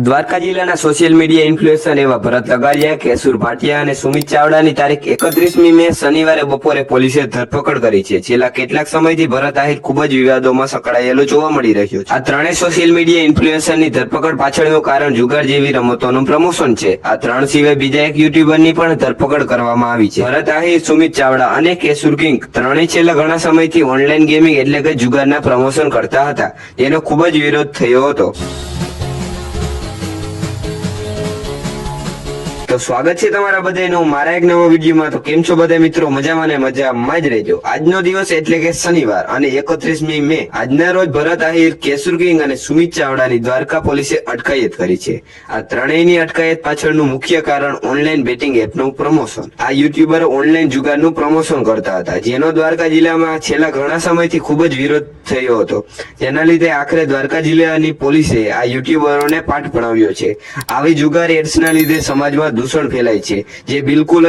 દ્વારકા જિલ્લાના social media influencer એવા ભરત લગાડિયા, કેશુર ભાટિયા અને સુમિત ચાવડાની તારીખ 31મી મે શનિવારે બપોરે પોલીસે ધરપકડ કરી છે. છેલ્લા કેટલાક સમયથી ભરત આહિર ખૂબ જ વિવાદોમાં સંકળાયેલો જોવા મળી રહ્યો છે. આ ત્રણેય સોશિયલ મીડિયા ઇન્ફ્લુએન્સરની ધરપકડ પાછળનું કારણ જુગાર જેવી રમતોનું પ્રમોશન છે. આ ત્રણ સિવાય બીજા એક યુટ્યુબરની પણ ધરપકડ કરવામાં આવી છે. ભરત આહિર, સુમિત ચાવડા અને કેશુર કિંગ ત્રણેય છેલ્લા ઘણા સમયથી ઓનલાઈન ગેમિંગ એટલે કે જુગારના પ્રમોશન કરતા હતા, જેનો ખૂબ જ વિરોધ થયો હતો. તો સ્વાગત છે તમારા બધાનું મારા એક નવા વિડીયોમાં. તો કેમ છો બધા મિત્રો? મજામાં ને મજામાં જ રહેજો. આજનો દિવસ એટલે કે શનિવાર અને 31મી મે આજના રોજ ભરત આહિર, કેશુર કિંગ અને સુમિત ચાવડાની દ્વારકા પોલીસે અટકાયત કરી છે. આ ત્રણેયની અટકાયત પાછળનું મુખ્ય કારણ ઓનલાઈન બેટિંગ એપનું પ્રમોશન. આ યુટ્યુબરો ઓનલાઈન જુગારનું પ્રમોશન કરતા હતા, જેનો દ્વારકા જિલ્લામાં છેલ્લા ઘણા સમયથી ખૂબ જ વિરોધ થયો હતો. જેના લીધે આખરે દ્વારકા જિલ્લાની પોલીસે આ યુટ્યુબરોને પાઠ ભણાવ્યો છે. આવી જુગાર એડ્સના લીધે સમાજમાં દૂષણ ફેલાય છે, જે બિલકુલ